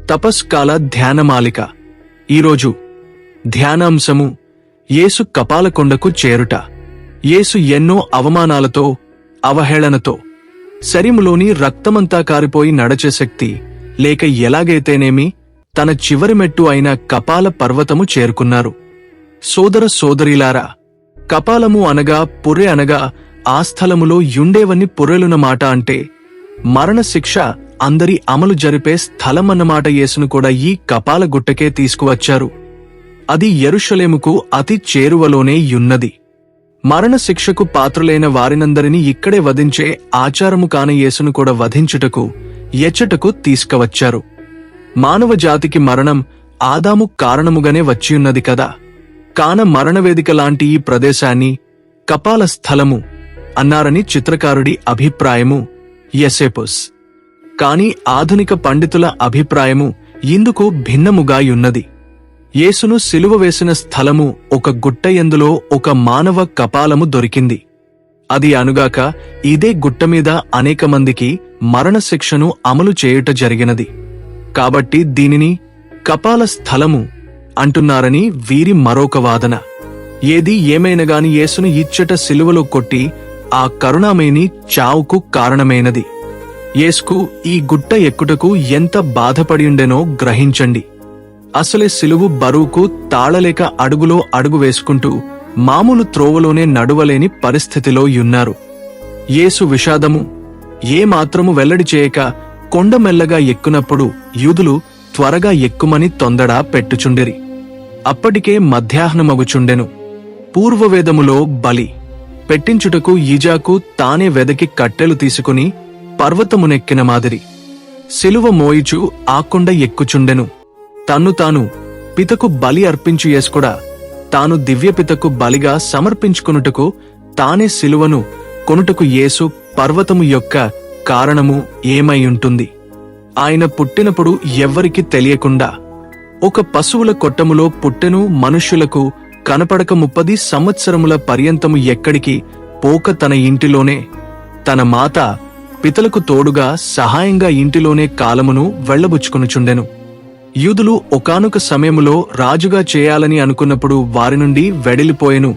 తపస్కాల ధ్యానమాలిక. ఈరోజు ధ్యానాంశము యేసు కపాలకొండకు చేరుట. యేసు ఎన్నో అవమానాలతో, అవహేళనతో, శరీములోని రక్తమంతా కారిపోయి నడచే శక్తి లేక ఎలాగైతేనేమి తన చివరి మెట్టు అయిన కపాల పర్వతము చేరుకున్నారు. సోదర సోదరీలారా, కపాలము అనగా పుర్రె అనగా ఆ స్థలములో యుండేవన్ని పుర్రెలున మాట అంటే మరణశిక్ష అందరి అమలు జరిపే స్థలమన్నమాట. యేసును కూడా ఈ కపాల గుట్టకే తీసుకువచ్చారు. అది యెరూషలేముకు అతి చేరువలోనే యున్నది. మరణశిక్షకు పాత్రులైన వారినందరినీ ఇక్కడే వధించే ఆచారము కాని యేసును కూడా వధించుటకు, ఎచ్చటకు తీసుకువచ్చారు. మానవ జాతికి మరణం ఆదాము కారణముగానే వచ్చియున్నది కదా. కాన మరణవేదిక లాంటి ఈ ప్రదేశాన్ని కపాల స్థలము అన్నారని చిత్రకారుడి అభిప్రాయము, ఎసేపుస్. కాని ఆధునిక పండితుల అభిప్రాయము ఇందుకు భిన్నముగాయున్నది. యేసును సిలువ వేసిన స్థలము ఒక గుట్ట, ఎందులో ఒక మానవ కపాలము దొరికింది. అది అనుగాక ఇదే గుట్టమీద అనేక మందికి మరణశిక్షను అమలు చేయుట జరిగినది. కాబట్టి దీనిని కపాల స్థలము అంటున్నారని వీరి మరొక వాదన. ఏది ఏమైనగాని యేసును ఇచ్చట సిలువలో కొట్టి ఆ కరుణామయిని చావుకు కారణమైనది. యేసుకు ఈ గుట్ట ఎక్కుటకు ఎంత బాధపడియుండెనో గ్రహించండి. అసలే సిలువు బరువుకు తాళలేక అడుగులో అడుగు వేసుకుంటూ మామూలు త్రోవలోనే నడువలేని పరిస్థితిలో యున్నారు. యేసు విషాదము ఏమాత్రము వెల్లడి చేయక కొండ మెల్లగా ఎక్కునప్పుడు యూదులు త్వరగా ఎక్కుమని తొందర పెట్టుచుండిరి. అప్పటికే మధ్యాహ్నమగుచుండెను. పూర్వవేదములో బలి పెట్టించుటకు ఈజాకు తానే వెదకి కట్టెలు తీసుకుని పర్వతమునెక్కిన మాదిరి సిలువ మోయిచు ఆ కొండ ఎక్కుచుండెను. తన్ను తాను పితకు బలి అర్పించు యేసుకుడా తాను దివ్యపితకు బలిగా సమర్పించుకొనుటకు తానే సిలువను కొనుటకు యేసు పర్వతము యొక్క కారణము ఏమైయుంటుంది? ఆయన పుట్టినప్పుడు ఎవ్వరికి తెలియకుండా ఒక పశువుల కొట్టములో పుట్టెను. మనుష్యులకు కనపడక 30 సంవత్సరముల పర్యంతము ఎక్కడికి పోక తన ఇంటిలోనే, తన మాత పితలకు తోడుగా సహాయంగా ఇంటిలోనే కాలమును వెళ్లబుచ్చుకొనుచుండెను. యూదులు ఒకానొక సమయములో రాజుగా చేయాలని అనుకున్నప్పుడు వారి నుండి వెడిలిపోయెను.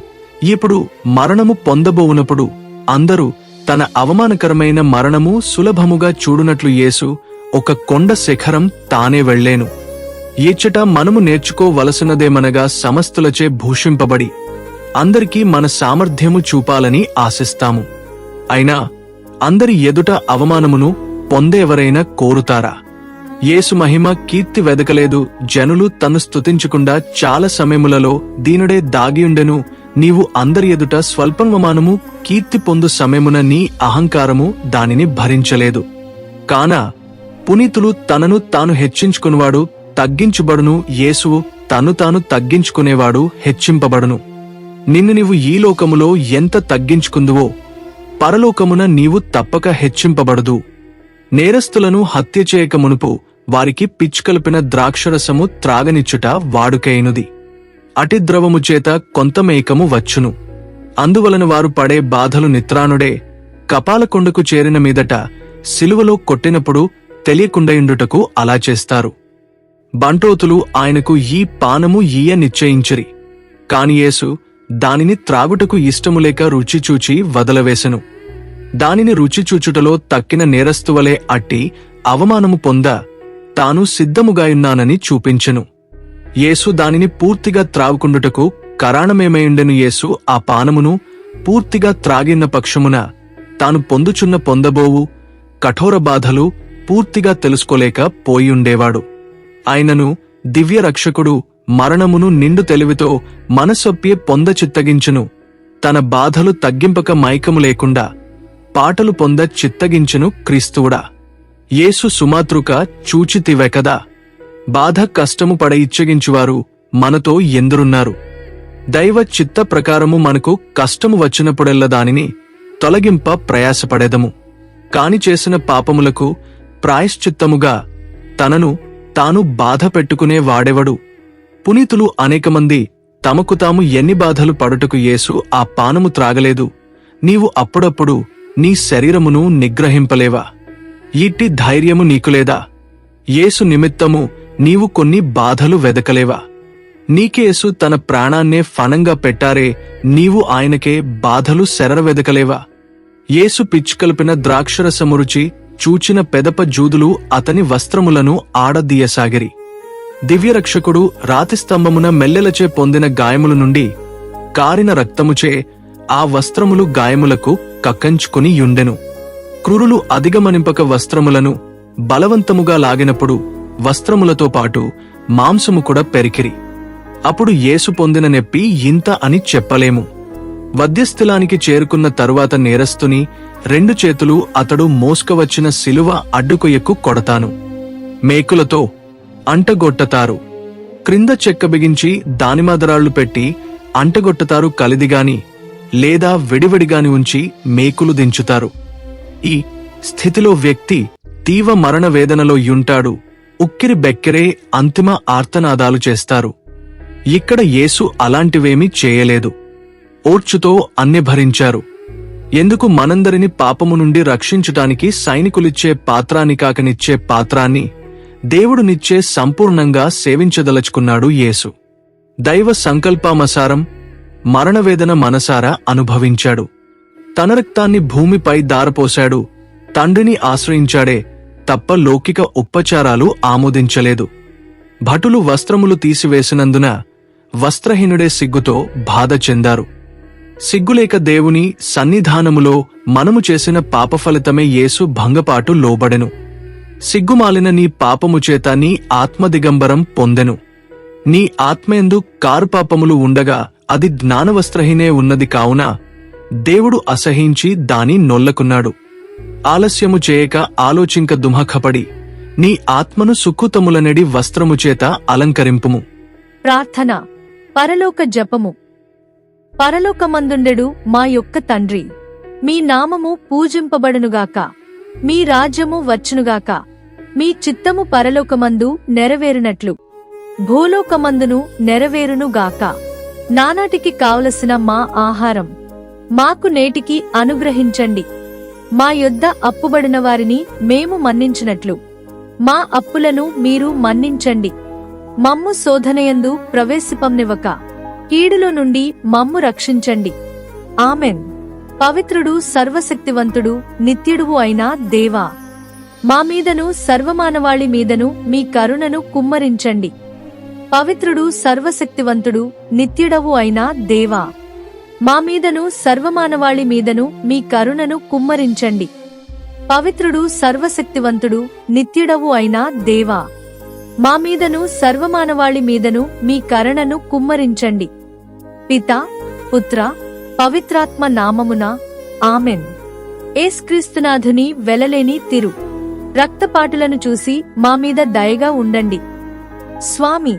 ఇప్పుడు మరణము పొందబోవునప్పుడు అందరూ తన అవమానకరమైన మరణము సులభముగా చూడునట్లు యేసు ఒక కొండ శిఖరం తానే వెళ్లేను. ఇచ్చట మనము నేర్చుకోవలసినదేమనగా సమస్తులచే భూషింపబడి అందరికీ మన సామర్థ్యము చూపాలని ఆశిస్తాము. అయినా అందరి ఎదుట అవమానమును పొందేవరైనా కోరుతారా? యేసు మహిమ కీర్తి వెదకలేదు. జనులు తను స్తుతించకుండా చాలా సమయములలో దీనుడే దాగియుండెను. నీవు అందరి ఎదుట స్వల్పమమానము కీర్తి పొందు సమయమున నీ అహంకారము దానిని భరించలేదు. కాన పునీతులు తనను తాను హెచ్చించుకునివాడు తగ్గించుబడును. యేసు తను తాను తగ్గించుకునేవాడు హెచ్చింపబడును. నిన్ను నీవు ఈ లోకములో ఎంత తగ్గించుకుందువో పరలోకమున నీవు తప్పక హెచ్చింపబడదు. నేరస్తులను హత్య చేయక మునుపు వారికి పిచ్చుకలిపిన ద్రాక్షరసము త్రాగనిచ్చుట వాడుకైనది. అటి ద్రవము చేత కొంత మేకము వచ్చును. అందువలన వారు పడే బాధలు నిత్రానుడే. కపాలకొండకు చేరిన మీదట సిలువలో కొట్టినప్పుడు తెలియకుండయుండుటకు అలా చేస్తారు. బంటోతులు ఆయనకు ఈ పానము ఈయ నిశ్చయించిరి. కాని యేసు దానిని త్రాగుటకు ఇష్టములేక రుచిచూచి వదలవేసెను. దానిని రుచిచూచుటలో తక్కిన నేరస్తువలే అట్టి అవమానము పొంద తాను సిద్ధముగాయున్నానని చూపించెను. యేసు దానిని పూర్తిగా త్రాగుకుండుటకు కరాణమేమైయుండెను. యేసు ఆ పానమును పూర్తిగా త్రాగిన్న పక్షమున తాను పొందుచున్న పొందబోవు కఠోర బాధలు పూర్తిగా తెలుసుకోలేక పోయియుండేవాడు. ఆయనను దివ్య రక్షకుడు మరణమును నిండు తెలివితో మనసొప్పి పొంద చిత్తగించును. తన బాధలు తగ్గింపక మైకము లేకుండా పాటలు పొంద చిత్తగించును క్రీస్తువుడా. యేసు సుమాతృక చూచితివే కదా. బాధ కష్టము పడ ఇచ్చగించువారు మనతో ఎందరున్నారు? దైవ చిత్త ప్రకారము మనకు కష్టము వచ్చినప్పుడెల్ల దానిని తొలగింప ప్రయాసపడెదము. కాని చేసిన పాపములకు ప్రాయశ్చిత్తముగా తనను తాను బాధ పెట్టుకునే వాడెవడు? పునీతులు అనేకమంది తమకు తాము ఎన్ని బాధలు పడుటకు యేసు ఆ పానము త్రాగలేదు. నీవు అప్పుడప్పుడు నీ శరీరమును నిగ్రహింపలేవా? ఇట్టి ధైర్యము నీకులేదా? యేసు నిమిత్తము నీవు కొన్ని బాధలు వెదకలేవా? నీకేసు తన ప్రాణాన్నే ఫణంగా పెట్టారే, నీవు ఆయనకే బాధలు వెదకలేవా? యేసు పిచ్చుకల్పిన ద్రాక్షరసము రుచి చూచిన పెదప జూదులు అతని వస్త్రములను ఆడదీయసాగిరి. దివ్యరక్షకుడు రాతిస్తంభమున మెల్లెలచే పొందిన గాయముల నుండి కారిన రక్తముచే ఆ వస్త్రములు గాయములకు కక్కంచుకుని యుండెను. క్రూరులు అధిగమనింపక వస్త్రములను బలవంతముగా లాగినప్పుడు వస్త్రములతో పాటు మాంసము కూడా పెరికిరి. అప్పుడు యేసు పొందిన నెప్పి ఇంత అని చెప్పలేము. వధ్యస్థలానికి చేరుకున్న తరువాత నేరస్తుని 2 చేతులు అతడు మోసుకవచ్చిన సిలువ అడ్డుకొయ్యకు కొడతాను, మేకులతో అంటగొట్టతారు, క్రింద చెక్క బిగించి దానిమాదరాళ్లు పెట్టి అంటగొట్టతారు కలిదిగాని, లేదా విడివిడిగాని ఉంచి మేకులు దించుతారు. ఈ స్థితిలో వ్యక్తి తీవ్ర మరణ వేదనలో యుంటాడు. ఉక్కిరి బెక్కిరే అంతిమ ఆర్తనాదాలు చేస్తారు. ఇక్కడ యేసు అలాంటివేమీ చేయలేదు. ఓర్చుతో అన్ని భరించారు. ఎందుకు మనందరిని పాపము నుండి రక్షించుటానికి సైనికులిచ్చే పాత్రానికాకనిచ్చే పాత్రాన్ని దేవుడునిచ్చే సంపూర్ణంగా సేవించదలుచుకున్నాడు యేసు. దైవ సంకల్పమసారం మరణవేదన మనసారా అనుభవించాడు. తన రక్తాన్ని భూమిపై దారపోశాడు. తండ్రిని ఆశ్రయించాడే తప్ప లౌకిక ఉపచారాలు ఆమోదించలేదు. భటులు వస్త్రములు తీసివేసినందున వస్త్రహీనుడే సిగ్గుతో బాధ చెందారు. సిగ్గులేక దేవుని సన్నిధానములో మనము చేసిన పాపఫలితమే యేసు భంగపాటు లోబడెను. సిగ్గుమాలిన నీ పాపము చేత నీ ఆత్మదిగంబరం పొందెను. నీ ఆత్మయందు కారుపాపములు ఉండగా అది జ్ఞానవస్త్రహీనే ఉన్నది కావున దేవుడు అసహించి దాని నొల్లకున్నాడు. ఆలస్యము చేయక ఆలోచింక దుమఖపడి నీ ఆత్మను సుక్కుతములనెడి వస్త్రము చేత అలంకరింపుము. ప్రార్థన. పరలోక జపము. పరలోకమందుండెడు మా యొక్క తండ్రి, మీ నామము పూజింపబడునుగాక, మీ రాజ్యము వచ్చునుగాక, మీ చిత్తము పరలోకమందు నెరవేరునట్లు భూలోకమందును నెరవేరునుగాక. నానాటికి కావలసిన మా ఆహారం మాకు నేటికి అనుగ్రహించండి. మా యొద్ద అప్పుబడిన వారిని మేము మన్నించినట్లు మా అప్పులను మీరు మన్నించండి. మమ్ము శోధనయందు ప్రవేశిపంనివ్వక కీడులో నుండి మమ్ము రక్షించండి. ఆమెన్. పవిత్రుడు, సర్వశక్తివంతుడు, నిత్యుడువు అయిన దేవా, మా మీదను సర్వమానవాళి మీదను మీ కరుణను కుమ్మరించండి. పవిత్రుడు, సర్వశక్తివంతుడు, నిత్యుడవు అయిన దేవా, మా మీదను సర్వమానవాళి మీదను మీ కరుణను కుమ్మరించండి. పవిత్రుడు, సర్వశక్తివంతుడు, నిత్యుడవు అయిన దేవా, మా మీదను సర్వమానవాళి మీదను మీ కరుణను కుమ్మరించండి. పితా, పుత్ర, పవిత్రాత్మ నామమున ఆమెన్. యేసుక్రీస్తునాథుని వెలలేని తిరు రక్తపాటులను చూసి మా మీద దయగా ఉండండి. స్వామి.